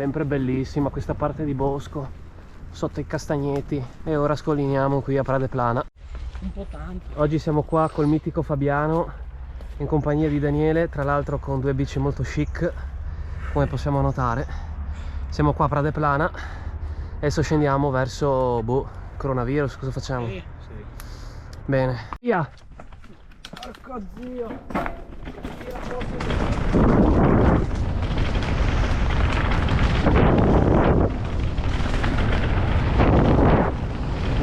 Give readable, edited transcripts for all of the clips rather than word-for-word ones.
Sempre bellissima questa parte di bosco sotto i castagneti, e ora scolliniamo qui a Pradeplana. Un po' tanto. Oggi siamo qua col mitico Fabiano in compagnia di Daniele, tra l'altro con due bici molto chic, come possiamo notare. Siamo qua a Pradeplana, adesso scendiamo verso coronavirus. Cosa facciamo? Sì. Bene, via! Porco zio.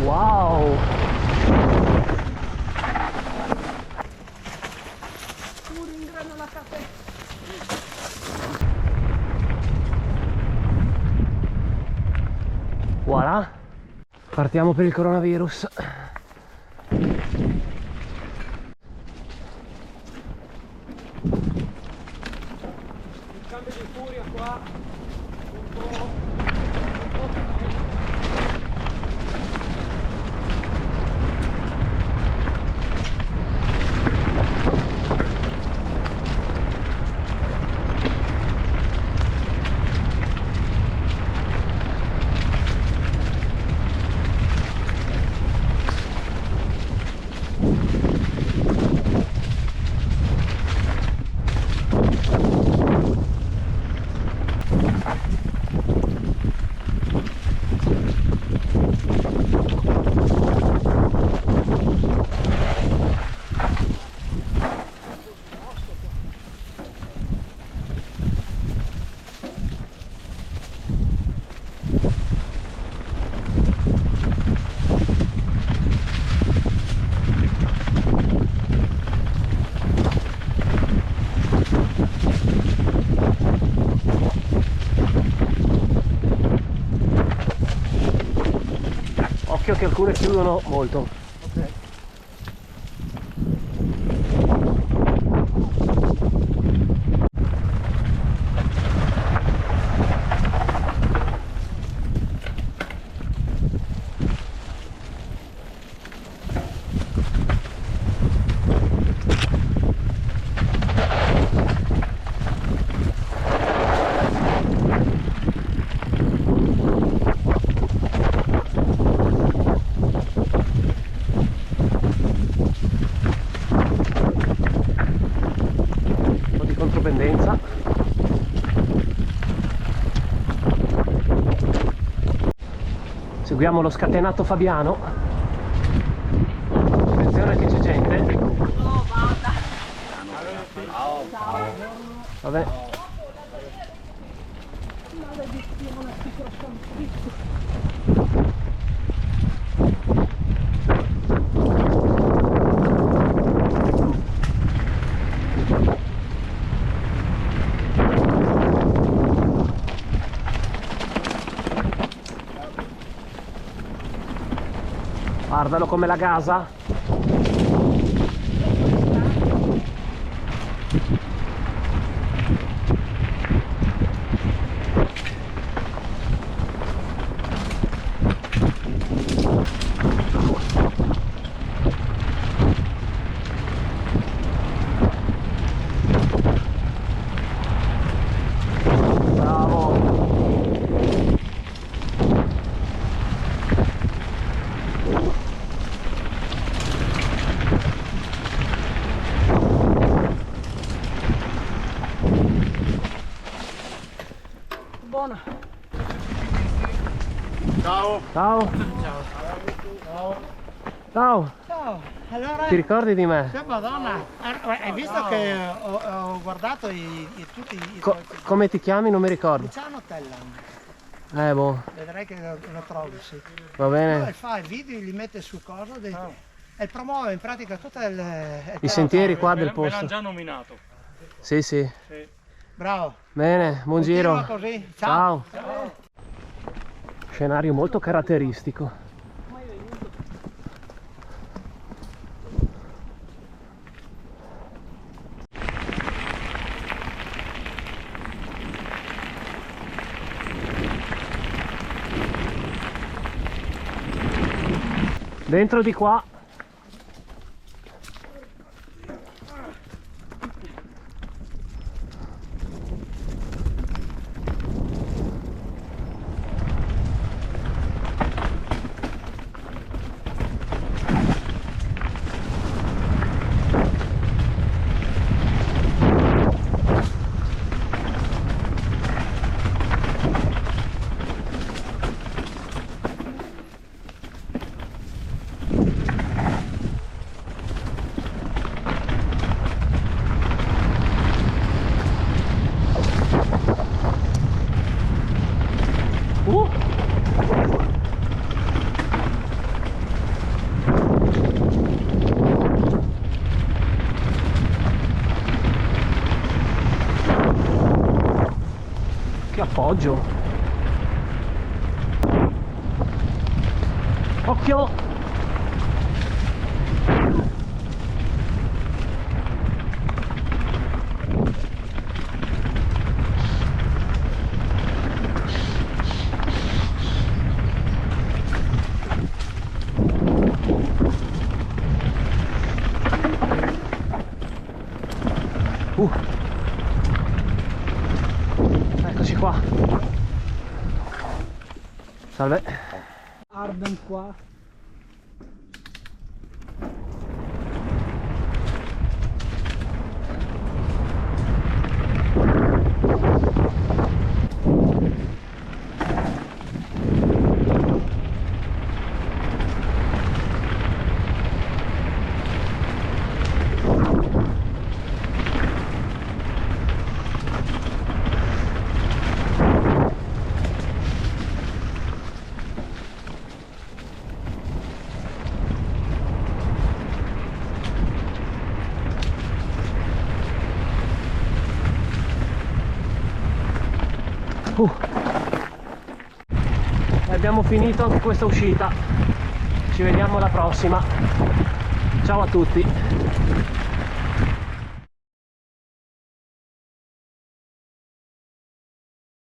Wow! Pure in grano la caffè. Voilà! Partiamo per il coronavirus. Il cambio di furia qua. Un po'. Occhio che alcune chiudono molto. Ok. Un po' di contropendenza. Seguiamo lo scatenato Fabiano. Attenzione che c'è gente. No, vada. Vabbè. Maledizione, piccola. Guardalo come la gasa. Bravo. Buona. Ciao. Ciao. Ciao. Ciao. Allora. Ti ricordi di me? Che Madonna. Hai visto che ho guardato tutti i tuoi Come ti chiami? Non mi ricordo. Luciano Tellan. Boh. Vedrai che lo trovi, sì. Va Lui bene. fa i video, li mette su cosa e promuove in pratica tutte I sentieri qua del Me l'hanno posto. già nominato. Sì, sì. Bravo. Bene, buon giro. Continua così. Ciao. Ciao. Scenario molto caratteristico. Dentro di qua. Poggio. Occhio. Eccoci qua. Salve. Arden qua. E abbiamo finito anche questa uscita. Ci vediamo alla prossima. Ciao a tutti.